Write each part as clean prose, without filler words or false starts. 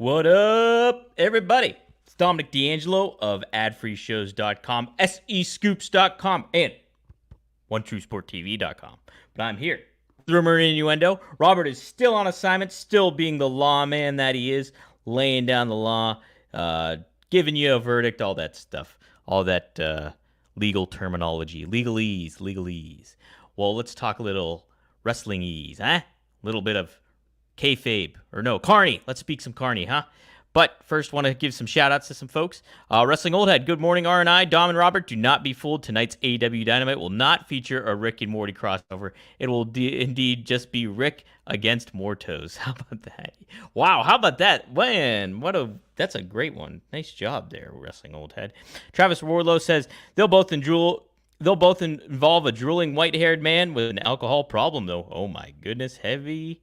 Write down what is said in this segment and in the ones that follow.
What up, everybody? It's Dominic D'Angelo of adfreeshows.com, SEScoops.com, and OneTrueSportTV.com. But I'm here. Rumor and Innuendo. Robert is still on assignment, still being the lawman that he is, laying down the law, giving you a verdict, all that stuff, all that legal terminology, legalese. Well, let's talk a little wrestling-ese, huh? A little bit of kayfabe, or no, Carney. Let's speak some Carney, huh? But first, want to give some shout-outs to some folks. Wrestling Old Head, good morning, R&I. Dom and Robert, do not be fooled. Tonight's AEW Dynamite will not feature a Rick and Morty crossover. It will indeed just be Rick against Mortos. How about that? Wow, how about that? Man, that's a great one. Nice job there, Wrestling Old Head. Travis Warlow says they'll both involve a drooling white-haired man with an alcohol problem, though. Oh my goodness, heavy.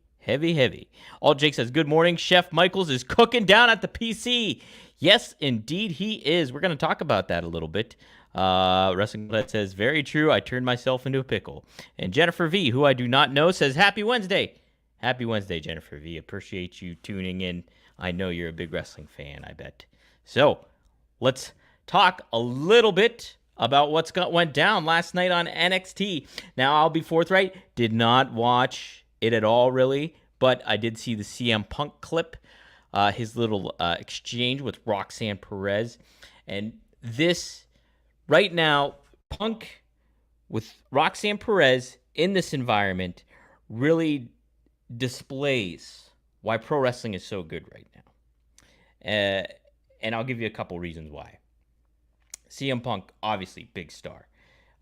All Jake says, good morning. Chef Michaels is cooking down at the PC. Yes, indeed he is. We're going to talk about that a little bit. Wrestling Blood says, very true. I turned myself into a pickle. And Jennifer V, who I do not know, says, happy Wednesday. Happy Wednesday, Jennifer V. Appreciate you tuning in. I know you're a big wrestling fan, I bet. So let's talk a little bit about went down last night on NXT. Now, I'll be forthright. Did not watch it at all, really, but I did see the CM Punk clip, his little exchange with Roxanne Perez. And this, right now, Punk with Roxanne Perez in this environment really displays why pro wrestling is so good right now. And I'll give you a couple reasons why. CM Punk, obviously, big star.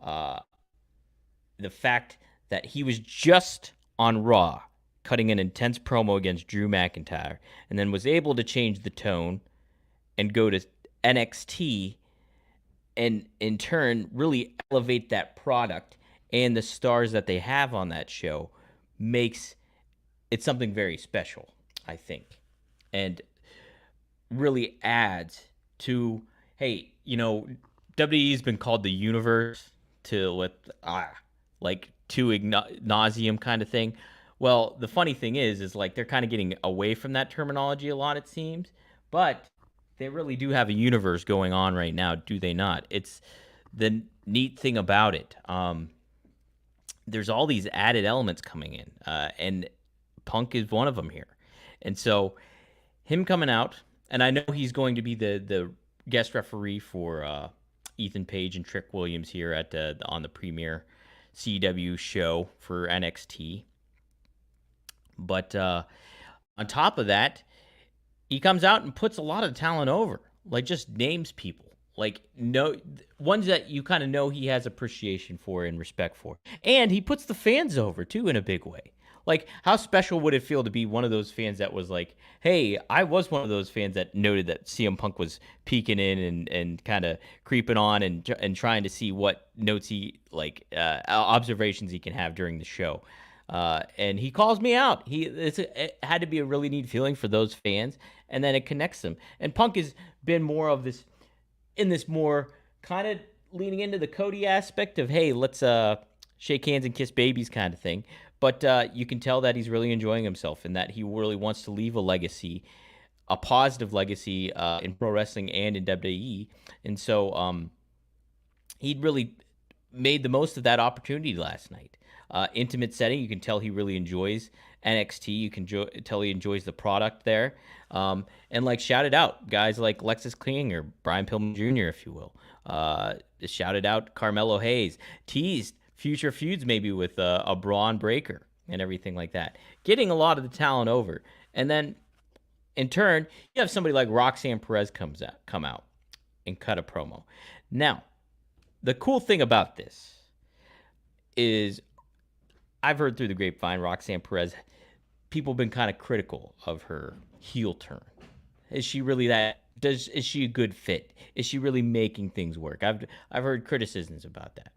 The fact that he was just on Raw, cutting an intense promo against Drew McIntyre, and then was able to change the tone and go to NXT and in turn really elevate that product and the stars that they have on that show makes it something very special, I think, and really adds to, hey, WWE's been called the universe to nauseum kind of thing. Well, the funny thing is like they're kind of getting away from that terminology a lot, it seems, but they really do have a universe going on right now, do they not? It's the neat thing about it. There's all these added elements coming in, and Punk is one of them here. And so him coming out, and I know he's going to be the guest referee for Ethan Page and Trick Williams here on the premiere CW show for NXT. But on top of that, he comes out and puts a lot of talent over, like just names people, like ones that you kind of know he has appreciation for and respect for. And he puts the fans over too in a big way. Like, how special would it feel to be one of those fans that was like, hey, I was one of those fans that noted that CM Punk was peeking in and kind of creeping on and trying to see what notes observations he can have during the show. And he calls me out. It had to be a really neat feeling for those fans, and then it connects them. And Punk has been more of this, in this more kind of leaning into the Cody aspect of, hey, let's shake hands and kiss babies kind of thing. But you can tell that he's really enjoying himself and that he really wants to leave a legacy, a positive legacy in pro wrestling and in WWE. And so he'd really made the most of that opportunity last night. Intimate setting, you can tell he really enjoys NXT. You can tell he enjoys the product there. And shouted out guys like Lexus King or Brian Pillman Jr., if you will. Shouted out Carmelo Hayes. Teased future feuds maybe with a Braun Breaker and everything like that. Getting a lot of the talent over. And then, in turn, you have somebody like Roxanne Perez come out and cut a promo. Now, the cool thing about this is I've heard through the grapevine, Roxanne Perez, people have been kind of critical of her heel turn. Is she really is she a good fit? Is she really making things work? I've heard criticisms about that.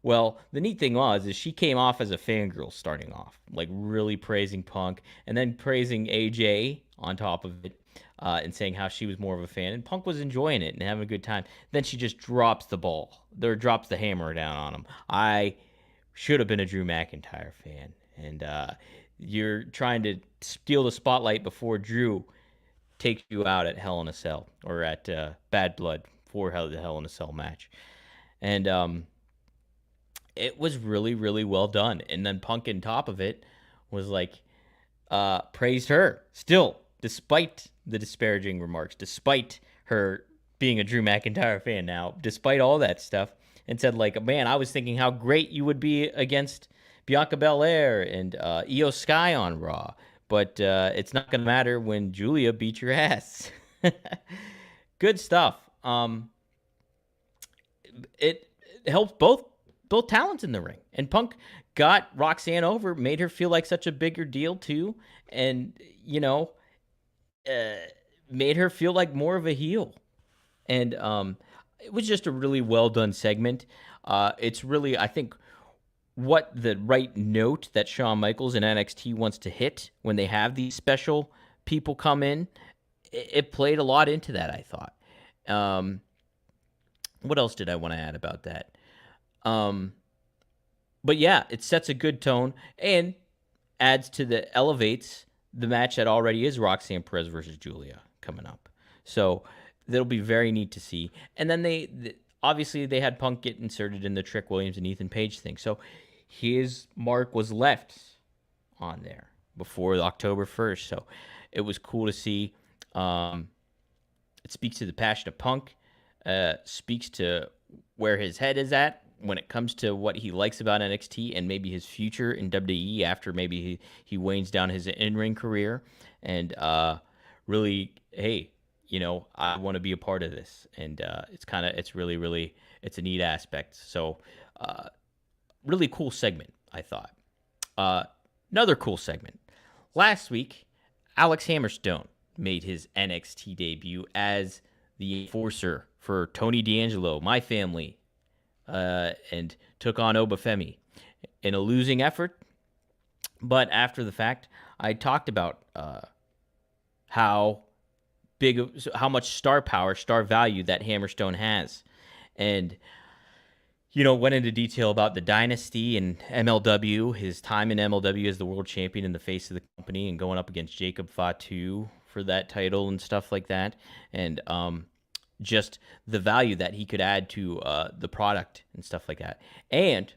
Well, the neat thing is she came off as a fangirl starting off, like really praising Punk and then praising AJ on top of it and saying how she was more of a fan. And Punk was enjoying it and having a good time. Then she just drops the hammer down on him. I should have been a Drew McIntyre fan. And you're trying to steal the spotlight before Drew takes you out at Hell in a Cell or at Bad Blood for the Hell in a Cell match. And it was really, really well done. And then Punk on top of it was like, praised her still, despite the disparaging remarks, despite her being a Drew McIntyre fan now, despite all that stuff, and said, like, man, I was thinking how great you would be against Bianca Belair and Io Sky on Raw, but it's not going to matter when Julia beat your ass. Good stuff. It helps both talents in the ring, and Punk got Roxanne over, made her feel like such a bigger deal too, and made her feel like more of a heel. And it was just a really well done segment. It's really, I think, what the right note that Shawn Michaels and NXT wants to hit when they have these special people come in. It played a lot into that, I thought. What else did I want to add about that? But yeah, it sets a good tone and elevates the match that already is Roxanne Perez versus Julia coming up. So that'll be very neat to see. And then obviously they had Punk get inserted in the Trick Williams and Ethan Page thing. So his mark was left on there before October 1st. So it was cool to see. It speaks to the passion of Punk, speaks to where his head is at when it comes to what he likes about NXT and maybe his future in WWE after maybe he wanes down his in-ring career. And really, hey, I want to be a part of this. And it's really, really, it's a neat aspect. So really cool segment, I thought. Another cool segment. Last week, Alex Hammerstone made his NXT debut as the enforcer for Tony D'Angelo, my family, and took on Obafemi in a losing effort. But after the fact, I talked about how much star power, star value that Hammerstone has. And, went into detail about the dynasty and MLW, his time in MLW as the world champion and the face of the company and going up against Jacob Fatu for that title and stuff like that. And just the value that he could add to the product and stuff like that. And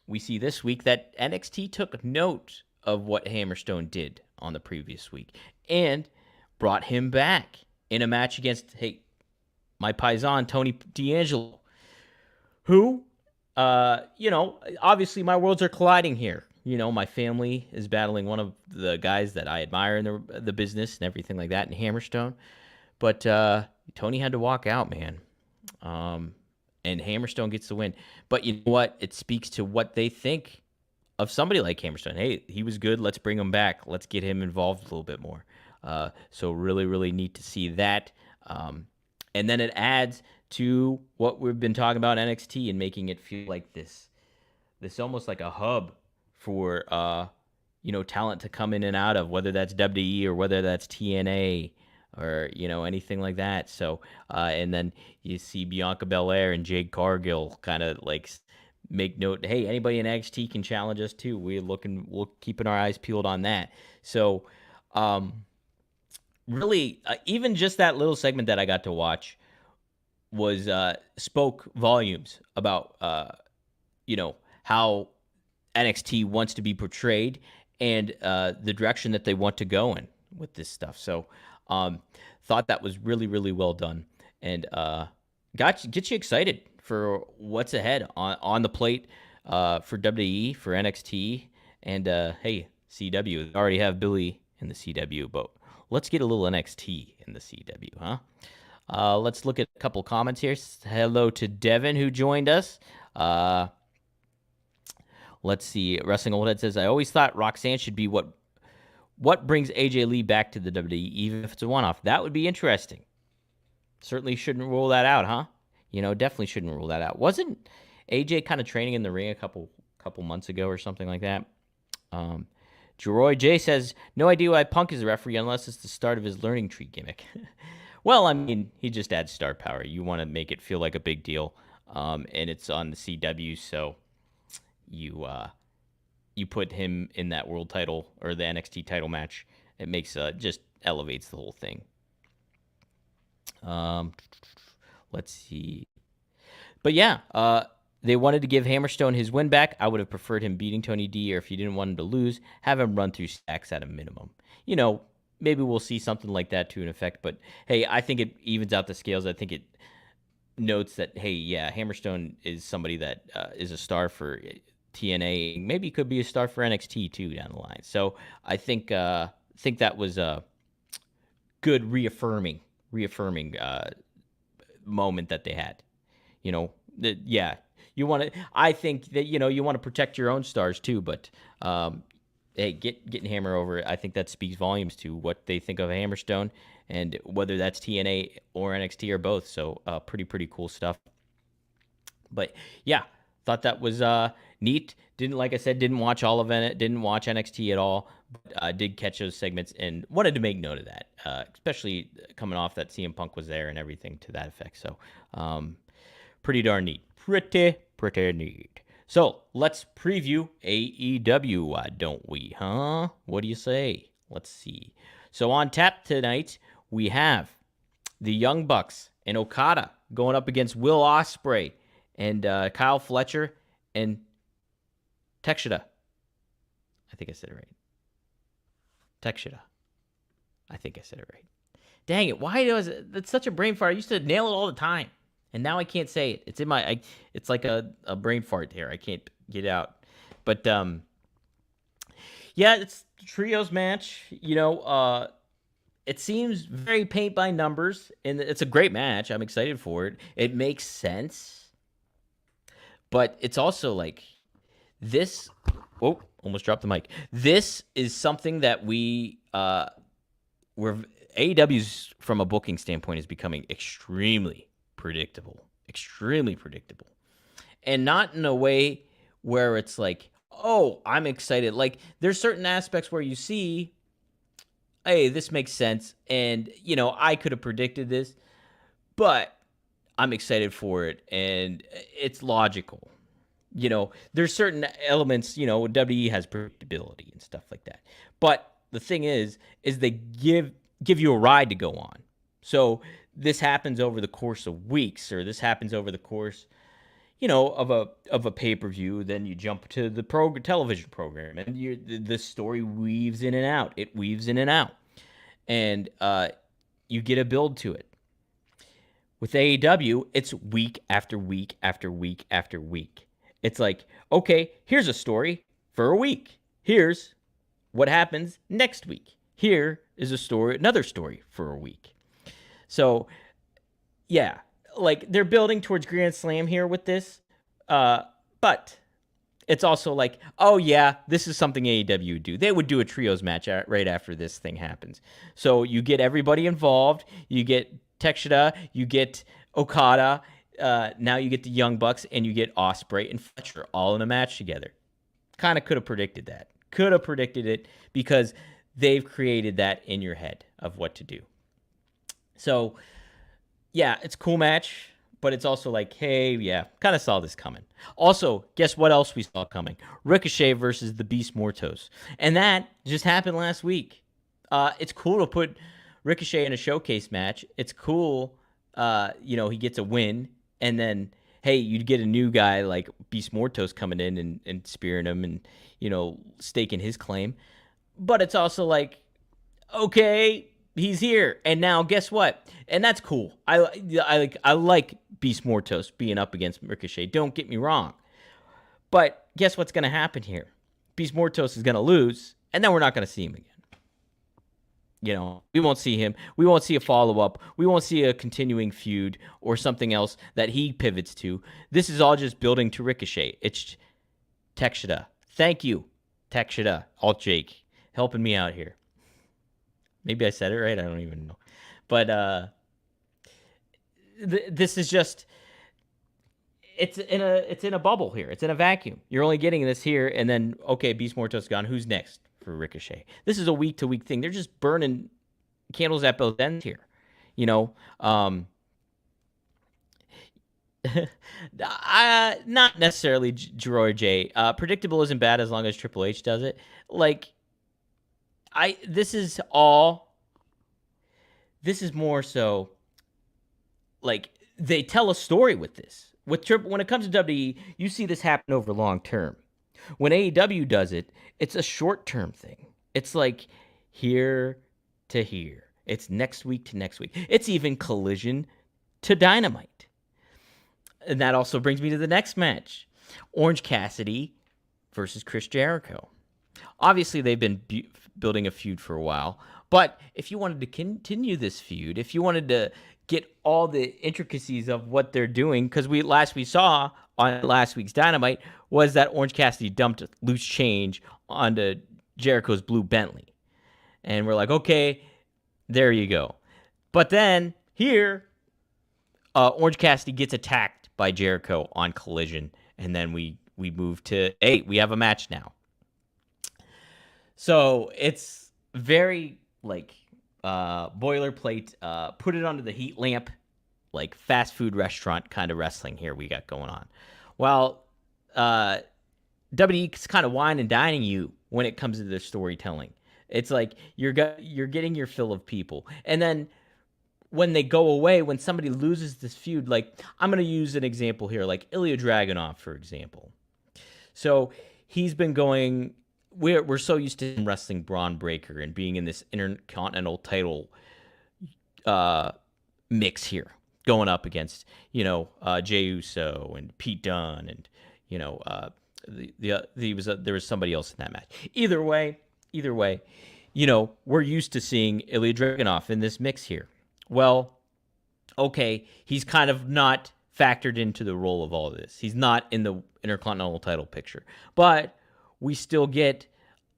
we see this week that NXT took note of what Hammerstone did on the previous week and brought him back in a match against, my paisan, Tony D'Angelo, who, obviously my worlds are colliding here. My family is battling one of the guys that I admire in the business and everything like that in Hammerstone. But Tony had to walk out, man. And Hammerstone gets the win. But you know what? It speaks to what they think of somebody like Hammerstone. Hey, he was good. Let's bring him back. Let's get him involved a little bit more. So really, really neat to see that. And then it adds to what we've been talking about NXT and making it feel like this almost like a hub for talent to come in and out of, whether that's WWE or whether that's TNA or anything like that. So and then you see Bianca Belair and Jade Cargill kind of like make note, hey, anybody in NXT can challenge us too. We're keeping our eyes peeled on that. So really, even just that little segment that I got to watch was spoke volumes about how NXT wants to be portrayed and the direction that they want to go in with this stuff. So thought that was really, really well done, and get you excited for what's ahead on the plate for WWE, for NXT, and hey, CW. They already have Billy in the CW, but let's get a little NXT in the CW, huh? Let's look at a couple comments here. Hello to Devin, who joined us. Let's see. Wrestling Old Head says, I always thought Roxanne should be what brings AJ Lee back to the WWE, even if it's a one-off. That would be interesting. Certainly shouldn't rule that out, huh? Definitely shouldn't rule that out. Wasn't AJ kind of training in the ring a couple months ago or something like that? Jeroy J says, no idea why Punk is a referee unless it's the start of his learning tree gimmick. Well, I mean, he just adds star power. You want to make it feel like a big deal, and it's on the CW, so you put him in that world title or the NXT title match. It makes just elevates the whole thing. Um, let's see. But yeah, they wanted to give Hammerstone his win back. I would have preferred him beating Tony D, or if you didn't want him to lose, have him run through stacks at a minimum. Maybe we'll see something like that to an effect. But hey, I think it evens out the scales. I think it notes that, hey, yeah, Hammerstone is somebody that is a star for TNA. Maybe could be a star for NXT too down the line. So I think that was a good reaffirming moment that they had. Yeah, you want to. I think that you want to protect your own stars too. But hey, getting Hammer over, I think that speaks volumes to what they think of Hammerstone, and whether that's TNA or NXT or both. So pretty cool stuff. But yeah, thought that was neat. Like I said, didn't watch all of it. Didn't watch NXT at all. But did catch those segments and wanted to make note of that, especially coming off that CM Punk was there and everything to that effect. So pretty darn neat. Pretty neat. So let's preview AEW, why don't we, huh? What do you say? Let's see. So on tap tonight, we have the Young Bucks and Okada going up against Will Ospreay and Kyle Fletcher and Takeshita. I think I said it right. Takeshita. I think I said it right. Dang it! Why was it? That's such a brain fart. I used to nail it all the time, and now I can't say it. It's in my. It's like a brain fart here. I can't get it out. But yeah, it's the trios match. It seems very paint by numbers, and it's a great match. I'm excited for it. It makes sense, but it's also like this. Oh, almost dropped the mic. This is something that we're AEW's from a booking standpoint is becoming extremely predictable, and not in a way where it's like, oh, I'm excited. Like there's certain aspects where you see, hey, this makes sense, and I could have predicted this, but I'm excited for it, and it's logical. There's certain elements, WWE has predictability and stuff like that. But the thing is they give you a ride to go on. So this happens over the course of weeks, or this happens over the course, of a pay-per-view. Then you jump to the television program, and the story weaves in and out. It weaves in and out, and you get a build to it. With AEW, it's week after week after week after week. It's like, okay, here's a story for a week. Here's what happens next week. Here is another story for a week. So, yeah, like they're building towards Grand Slam here with this. But it's also like, oh yeah, this is something AEW would do. They would do a trios match right after this thing happens. So you get everybody involved. You get Takeshita, you get Okada, now you get the Young Bucks, and you get Ospreay and Fletcher all in a match together. Kind of could have predicted that. Could have predicted it because they've created that in your head of what to do. So, yeah, it's a cool match, but it's also like, hey, yeah, kind of saw this coming. Also, guess what else we saw coming? Ricochet versus the Beast Mortos. And that just happened last week. It's cool to put Ricochet in a showcase match. It's cool, he gets a win, and then, hey, you get a new guy like Beast Mortos coming in and spearing him and, staking his claim. But it's also like, okay, he's here, and now guess what? And that's cool. I like Beast Mortos being up against Ricochet. Don't get me wrong. But guess what's going to happen here? Beast Mortos is going to lose, and then we're not going to see him again. We won't see him. We won't see a follow-up. We won't see a continuing feud or something else that he pivots to. This is all just building to Ricochet. It's Takeshita. Thank you, Takeshita. Alt Jake, helping me out here. Maybe I said it right. I don't even know. But this is just it's in a bubble here. It's in a vacuum. You're only getting this here, and then okay, Beast Mortos gone. Who's next for Ricochet? This is a week-to-week thing. They're just burning candles at both ends here. Not necessarily Gerard J. Predictable isn't bad as long as Triple H does it. Like, this is more so like they tell a story with this. When it comes to WWE, you see this happen over long term. When AEW does it, it's a short term thing. It's like here to here. It's next week to next week. It's even Collision to Dynamite. And that also brings me to the next match. Orange Cassidy versus Chris Jericho. Obviously, they've been building a feud for a while. But if you wanted to continue this feud, if you wanted to get all the intricacies of what they're doing, because we saw on last week's Dynamite was that Orange Cassidy dumped loose change onto Jericho's blue Bentley. And we're like, okay, there you go. But then here, Orange Cassidy gets attacked by Jericho on Collision. And then we move to, hey, we have a match now. So it's very like boilerplate, put it under the heat lamp, like fast food restaurant kind of wrestling here we got going on. Well, WWE's kind of wine and dining you when it comes to their storytelling. It's like you're getting your fill of people. And then when they go away, when somebody loses this feud, like I'm going to use an example here, like Ilya Dragunov, for example. So he's been going, we're so used to him wrestling Braun Breaker and being in this Intercontinental title mix here, going up against, Jey Uso and Pete Dunne and, there was somebody else in that match. Either way, we're used to seeing Ilya Dragunov in this mix here. Well, okay, he's kind of not factored into the role of all of this. He's not in the Intercontinental title picture. But we still get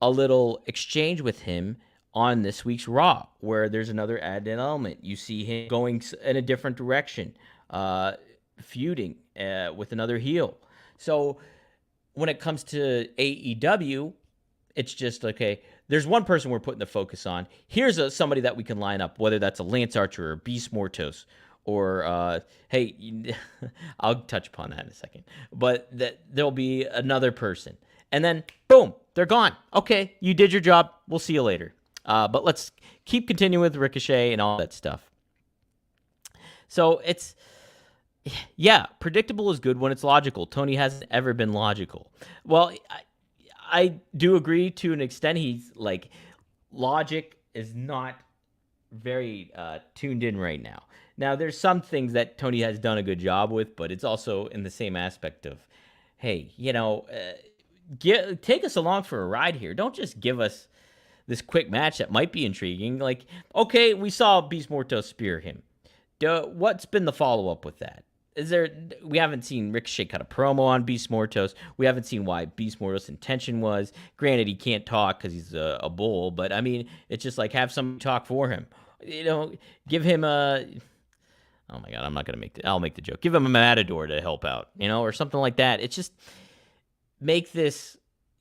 a little exchange with him on this week's Raw, where there's another added element. You see him going in a different direction, feuding with another heel. So when it comes to AEW, it's just, okay, there's one person we're putting the focus on. Here's somebody that we can line up, whether that's a Lance Archer or Beast Mortos, or, hey, I'll touch upon that in a second. But there'll be another person. And then, boom, they're gone. Okay, you did your job. We'll see you later. But let's keep continuing with Ricochet and all that stuff. So it's, yeah, predictable is good when it's logical. Tony hasn't ever been logical. Well, I do agree to an extent. He's like, logic is not very tuned in right now. Now, there's some things that Tony has done a good job with, but it's also in the same aspect of, hey, take us along for a ride here. Don't just give us this quick match that might be intriguing. Like, okay, we saw Beast Mortos spear him. What's been the follow-up with that? We haven't seen Ricochet cut a promo on Beast Mortos. We haven't seen why Beast Mortos' intention was. Granted, he can't talk because he's a bull, but I mean, it's just like have somebody talk for him. Give him a, oh my God, I'll make the joke. Give him a matador to help out, or something like that. It's just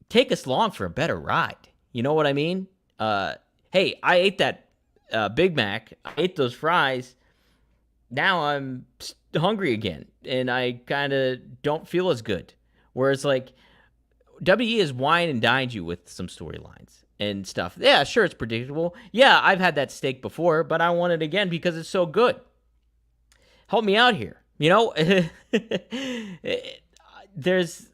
take us along for a better ride. You know what I mean? Hey, I ate that Big Mac. I ate those fries. Now I'm hungry again, and I kind of don't feel as good. Whereas, like, WE has wine and dined you with some storylines and stuff. Yeah, sure, it's predictable. Yeah, I've had that steak before, but I want it again because it's so good. Help me out here. There's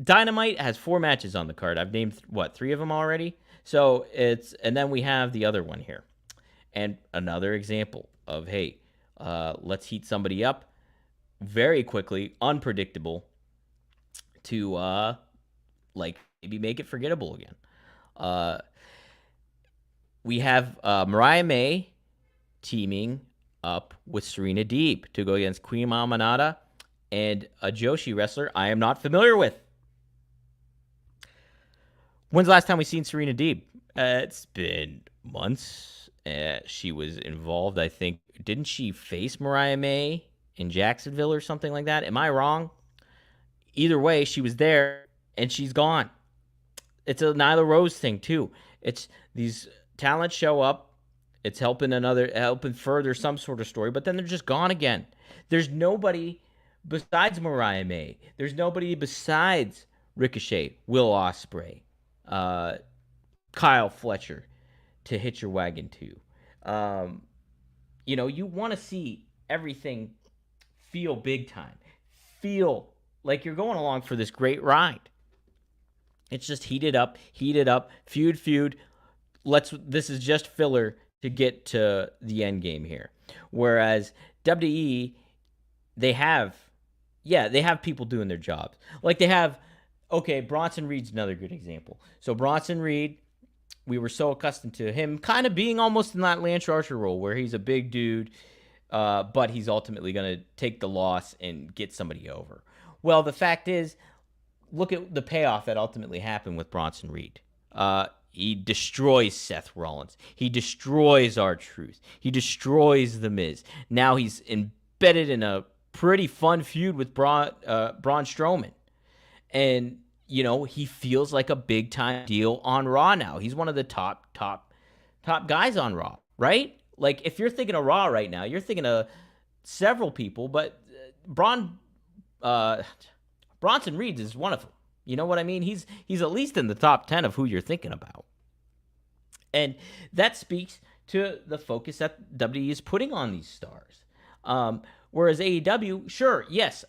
Dynamite has 4 matches on the card. I've named 3 of them already. So and then we have the other one here, and another example of, hey, let's heat somebody up very quickly, unpredictable, to maybe make it forgettable again. We have Mariah May teaming up with Serena Deeb to go against Queen Mamanata and a Joshi wrestler I am not familiar with. When's the last time we seen Serena Deeb? It's been months. She was involved, I think. Didn't she face Mariah May in Jacksonville or something like that? Am I wrong? Either way, she was there and she's gone. It's a Nyla Rose thing too. It's these talents show up. It's helping further some sort of story, but then they're just gone again. There's nobody besides Mariah May. There's nobody besides Ricochet, Will Ospreay, Kyle Fletcher to hitch your wagon to. You want to see everything feel big time, feel like you're going along for this great ride. It's just heated up, feud. This is just filler to get to the end game here. Whereas WWE, they have, yeah, they have people doing their jobs. Like they have, okay, Bronson Reed's another good example. So Bronson Reed, we were so accustomed to him kind of being almost in that Lance Archer role where he's a big dude, but he's ultimately going to take the loss and get somebody over. Well, the fact is, look at the payoff that ultimately happened with Bronson Reed. He destroys Seth Rollins. He destroys R-Truth. He destroys The Miz. Now he's embedded in a pretty fun feud with Braun Strowman. And, you know, he feels like a big-time deal on Raw now. He's one of the top guys on Raw, right? Like, if you're thinking of Raw right now, you're thinking of several people, but Bronson Reed is one of them. You know what I mean? He's at least in the top 10 of who you're thinking about. And that speaks to the focus that WWE is putting on these stars. Whereas AEW, sure, yes,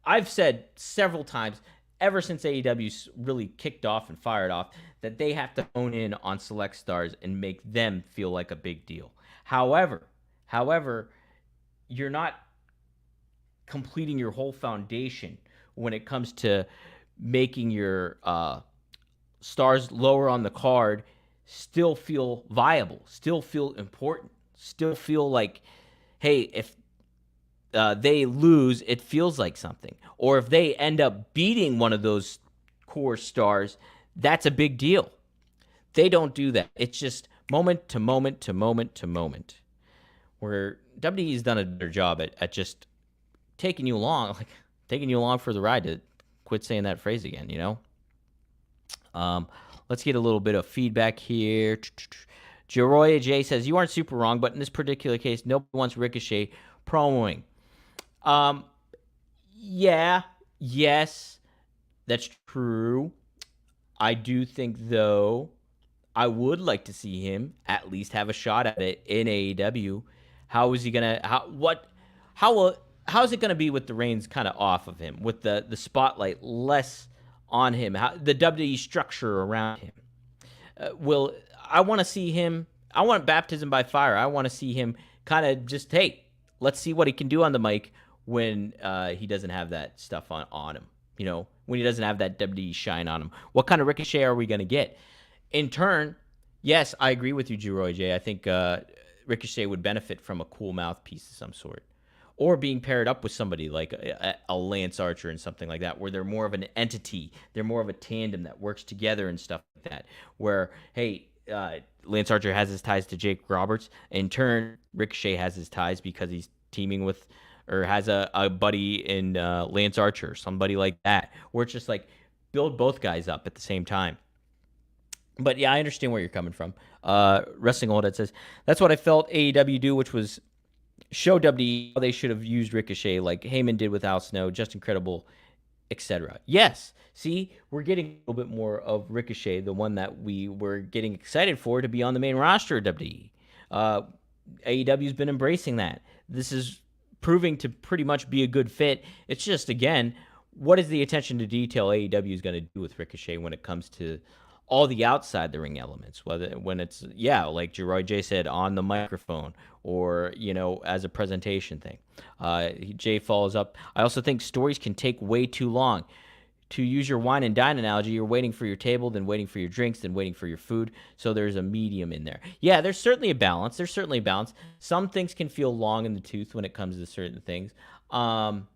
I've said several times, ever since AEW really kicked off and fired off, that they have to hone in on select stars and make them feel like a big deal. However, you're not completing your whole foundation when it comes to making your stars lower on the card still feel viable, still feel important, still feel like, hey, if they lose, it feels like something. Or if they end up beating one of those core stars, that's a big deal. They don't do that. It's just moment to moment to moment to moment. Where WWE's done a better job at just taking you along for the ride, to quit saying that phrase again, you know? Let's get a little bit of feedback here. Jeroya J says, you aren't super wrong, but in this particular case, nobody wants Ricochet promoing. Yes, that's true. I do think, though, I would like to see him at least have a shot at it in AEW. How is he gonna? How is it gonna be with the reins kind of off of him, with the spotlight less on him? The WWE structure around him. I want to see him. I want baptism by fire. I want to see him kind of just, hey, let's see what he can do on the mic when he doesn't have that stuff on him. You know, when he doesn't have that WWE shine on him. What kind of Ricochet are we going to get? In turn, yes, I agree with you, Jeroy J. I think Ricochet would benefit from a cool mouthpiece of some sort, or being paired up with somebody like a Lance Archer and something like that, where they're more of an entity, they're more of a tandem that works together and stuff like that, where, hey, Lance Archer has his ties to Jake Roberts. In turn, Ricochet has his ties because he's teaming with, or has a buddy in Lance Archer, somebody like that, where it's just like build both guys up at the same time. But yeah, I understand where you're coming from. Wrestling Old Head says, that's what I felt AEW do, which was show WWE how they should have used Ricochet, like Heyman did with Al Snow, just incredible, etc. Yes, see, we're getting a little bit more of Ricochet, the one that we were getting excited for to be on the main roster of WWE. AEW's been embracing that. This is proving to pretty much be a good fit. It's just, again, what is the attention to detail AEW is going to do with Ricochet when it comes to all the outside the ring elements, when it's, like Jeroy J said, on the microphone, or, you know, as a presentation thing. Jay follows up, I also think stories can take way too long. To use your wine and dine analogy, you're waiting for your table, then waiting for your drinks, then waiting for your food. So there's a medium in there. Yeah, there's certainly a balance. Some things can feel long in the tooth when it comes to certain things. I'm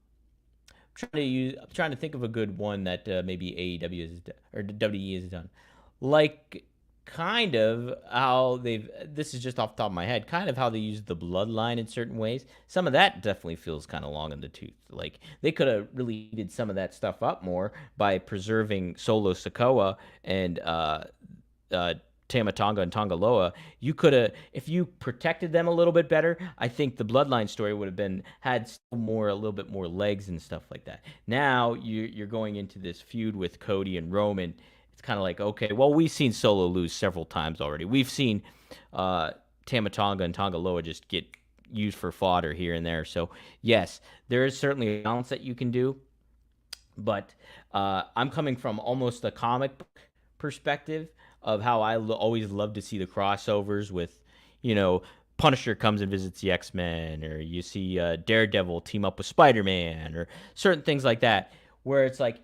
trying to think of a good one that maybe AEW or WWE has done. Like, kind of how this is just off the top of my head, kind of how they use the bloodline in certain ways. Some of that definitely feels kind of long in the tooth. Like, they could have really heated some of that stuff up more by preserving Solo Sikoa and Tama Tonga and Tonga Loa. You could have, if you protected them a little bit better, I think the bloodline story would have had a little bit more legs and stuff like that. Now you're going into this feud with Cody and Roman. It's kind of like, okay, well, we've seen Solo lose several times already. We've seen Tama Tonga and Tonga Loa just get used for fodder here and there. So yes, there is certainly a balance that you can do, but I'm coming from almost a comic book perspective of how always love to see the crossovers with, you know, Punisher comes and visits the X-Men, or you see Daredevil team up with Spider-Man, or certain things like that, where it's like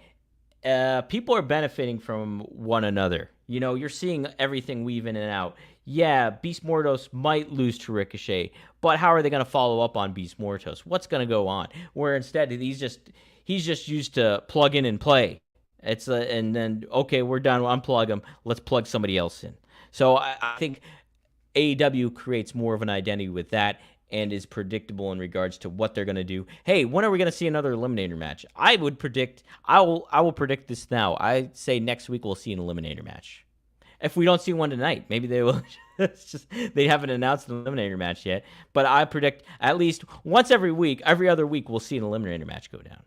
people are benefiting from one another. You know, you're seeing everything weave in and out. Yeah, Beast Mortos might lose to Ricochet, but how are they going to follow up on Beast Mortos? What's going to go on? Where instead he's just used to plug in and play. It's and then okay, we're done. Unplug him. Let's plug somebody else in. So I think AEW creates more of an identity with that and is predictable in regards to what they're going to do. Hey, when are we going to see another eliminator match? I will predict this now. I say next week we'll see an eliminator match. If we don't see one tonight, maybe they will. They haven't announced an eliminator match yet, but I predict at least once every week, every other week, we'll see an eliminator match go down.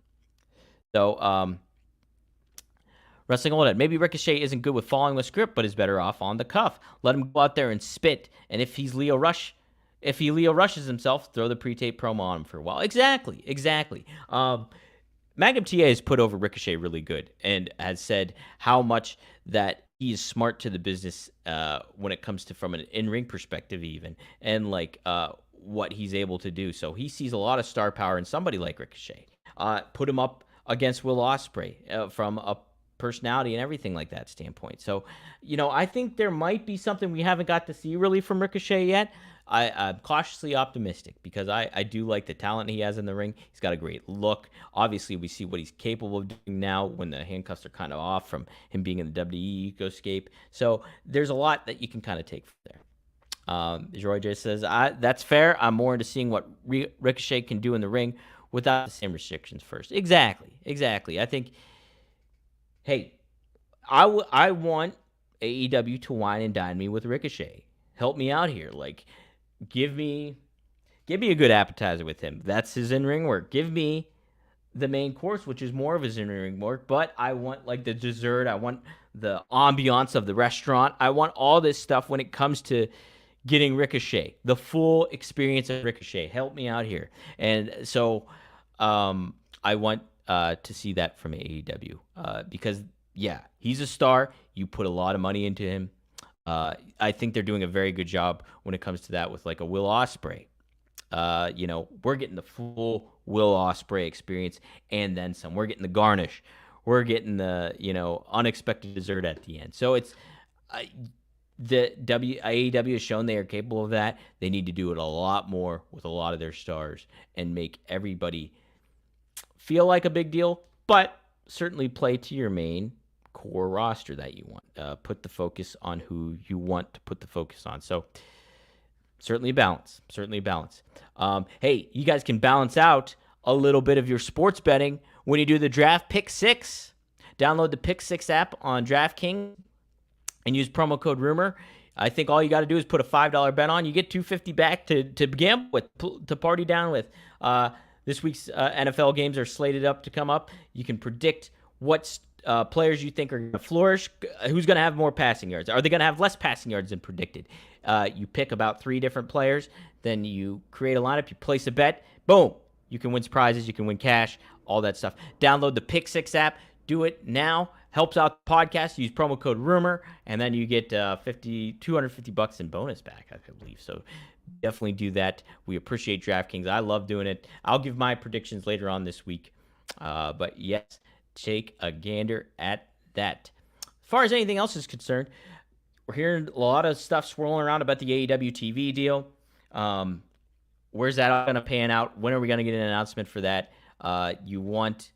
So, Wrestling Old Head. Maybe Ricochet isn't good with following the script, but is better off on the cuff. Let him go out there and spit. And if he Leo Rushes himself, throw the pre-tape promo on him for a while. Exactly. Magnum TA has put over Ricochet really good and has said how much that he is smart to the business when it comes to from an in-ring perspective even, and like what he's able to do. So he sees a lot of star power in somebody like Ricochet. Put him up against Will Ospreay from a personality and everything like that standpoint. So, you know, I think there might be something we haven't got to see really from Ricochet yet. I'm cautiously optimistic because I do like the talent he has in the ring. He's got a great look. Obviously, we see what he's capable of doing now when the handcuffs are kind of off from him being in the WWE ecoscape. So there's a lot that you can kind of take from there. Joy J says, that's fair. I'm more into seeing what Ricochet can do in the ring without the same restrictions first. Exactly. I think, hey, I want AEW to wine and dine me with Ricochet. Help me out here. Like, give me a good appetizer with him. That's his in-ring work. Give me the main course, which is more of his in-ring work, but I want like the dessert. I want the ambiance of the restaurant. I want all this stuff when it comes to getting Ricochet, the full experience of Ricochet. Help me out here. And so I want to see that from AEW because, yeah, he's a star. You put a lot of money into him. I think they're doing a very good job when it comes to that with like a Will Ospreay. You know, we're getting the full Will Ospreay experience and then some. We're getting the garnish. We're getting the, you know, unexpected dessert at the end. So it's the AEW has shown they are capable of that. They need to do it a lot more with a lot of their stars and make everybody feel like a big deal, but certainly play to your main core roster that you want. Put the focus on who you want to put the focus on. So certainly balance. Hey, you guys can balance out a little bit of your sports betting when you do the draft Pick 6. Download the Pick 6 app on DraftKings and use promo code Rumor. I think all you got to do is put a $5 bet on. You get $250 back to gamble with, to party down with. This week's NFL games are slated up to come up. You can predict what players you think are going to flourish. Who's going to have more passing yards? Are they going to have less passing yards than predicted? You pick about 3 different players. Then you create a lineup. You place a bet. Boom. You can win prizes. You can win cash. All that stuff. Download the Pick 6 app. Do it now. Helps out the podcast. Use promo code Rumor, and then you get $250 in bonus back, I believe. So definitely do that. We appreciate DraftKings. I love doing it. I'll give my predictions later on this week. But yes, take a gander at that. As far as anything else is concerned, we're hearing a lot of stuff swirling around about the AEW TV deal. Where's that going to pan out? When are we going to get an announcement for that? You want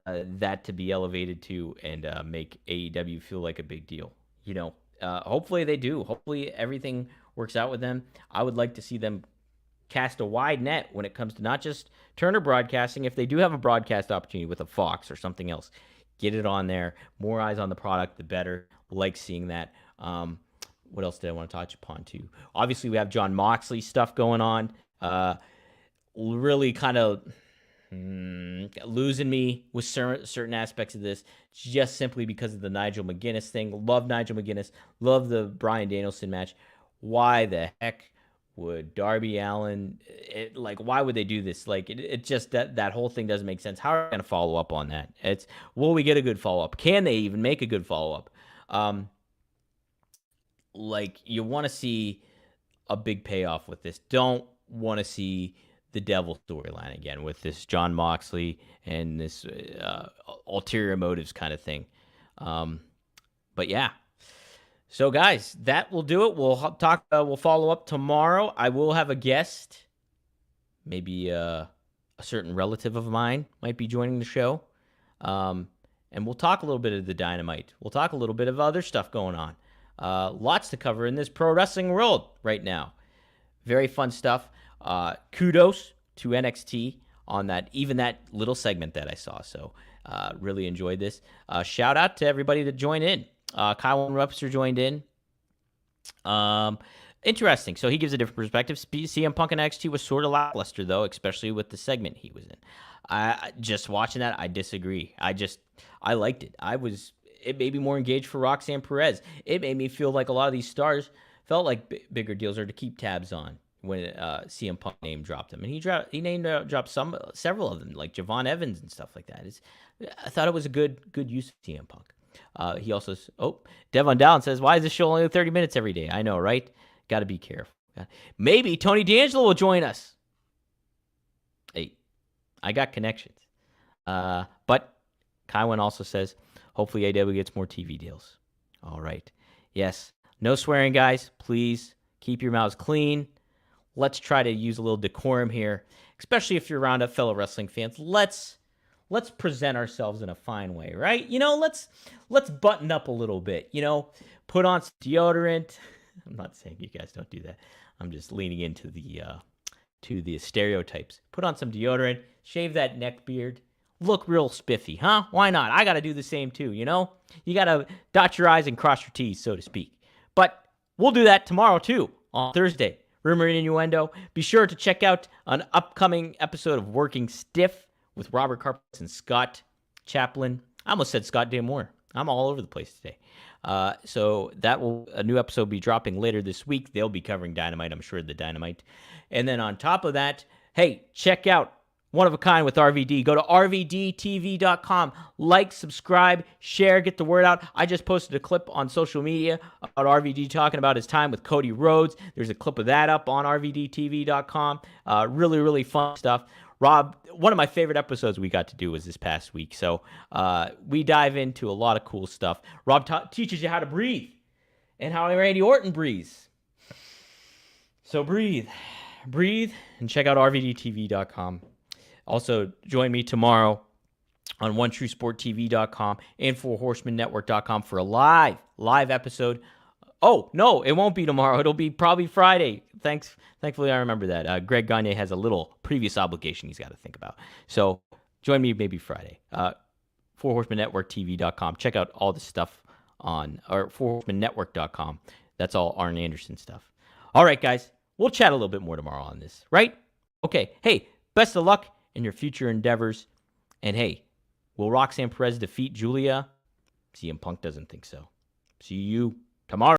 that to be elevated to and make AEW feel like a big deal. You know, hopefully they do. Hopefully everything works out with them. I would like to see them cast a wide net when it comes to not just Turner Broadcasting. If they do have a broadcast opportunity with a Fox or something else, get it on there. More eyes on the product, the better. Like seeing that. What else did I want to touch upon too? Obviously, we have Jon Moxley stuff going on. Really kind of losing me with certain aspects of this just simply because of the Nigel McGuinness thing. Love Nigel McGuinness. Love the Bryan Danielson match. Why the heck Would Darby Allin, why would they do this? It just, that whole thing doesn't make sense. How are they going to follow up on that? Will we get a good follow up? Can they even make a good follow up? You want to see a big payoff with this. Don't want to see the devil storyline again with this Jon Moxley and this ulterior motives kind of thing. But yeah. So guys, that will do it. We'll talk. We'll follow up tomorrow. I will have a guest. Maybe a certain relative of mine might be joining the show. And we'll talk a little bit of the Dynamite. We'll talk a little bit of other stuff going on. Lots to cover in this pro wrestling world right now. Very fun stuff. Kudos to NXT on that little segment that I saw. So really enjoyed this. Shout out to everybody that joined in. Kyle Webster joined in. Interesting. So he gives a different perspective. CM Punk and NXT was sort of lackluster, though, especially with the segment he was in. Just watching that, I disagree. I liked it. It made me more engaged for Roxanne Perez. It made me feel like a lot of these stars felt like bigger deals are to keep tabs on when CM Punk name dropped them. And he name dropped several of them, like Javon Evans and stuff like that. I thought it was a good use of CM Punk. He also, Devon Dallin says, why is this show only 30 minutes every day? I know, right? Got to be careful. Maybe Tony D'Angelo will join us. Hey, I got connections. But Kywin also says, hopefully AW gets more TV deals. All right. Yes. No swearing, guys. Please keep your mouths clean. Let's try to use a little decorum here, especially if you're around fellow wrestling fans. Let's present ourselves in a fine way, right? Let's button up a little bit. Put on some deodorant. I'm not saying you guys don't do that. I'm just leaning into the stereotypes. Put on some deodorant, shave that neck beard, look real spiffy, huh? Why not? I got to do the same too, You got to dot your I's and cross your T's, so to speak. But we'll do that tomorrow too, on Thursday. Rumor and Innuendo. Be sure to check out an upcoming episode of Working Stiff with Robert Carpus and Scott Chaplin. I almost said Scott Damore. I'm all over the place today. So a new episode be dropping later this week. They'll be covering Dynamite, I'm sure, the Dynamite. And then on top of that, hey, check out One of a Kind with RVD. Go to rvdtv.com. Like, subscribe, share, get the word out. I just posted a clip on social media about RVD talking about his time with Cody Rhodes. There's a clip of that up on rvdtv.com. Really, really fun stuff. Rob, one of my favorite episodes we got to do was this past week. So we dive into a lot of cool stuff. Rob teaches you how to breathe and how Randy Orton breathes. So breathe, and check out rvdtv.com. Also, join me tomorrow on OneTrueSportTV.com and 4HorsemanNetwork.com for a live episode. Oh, no, it won't be tomorrow. It'll be probably Friday. Thankfully, I remember that. Greg Gagne has a little previous obligation he's got to think about. So join me maybe Friday. 4HorsemanNetworkTV.com. Check out all the stuff on, or 4HorsemanNetwork.com. That's all Arn Anderson stuff. All right, guys. We'll chat a little bit more tomorrow on this, right? Okay. Hey, best of luck in your future endeavors. And hey, will Roxanne Perez defeat Julia? CM Punk doesn't think so. See you tomorrow.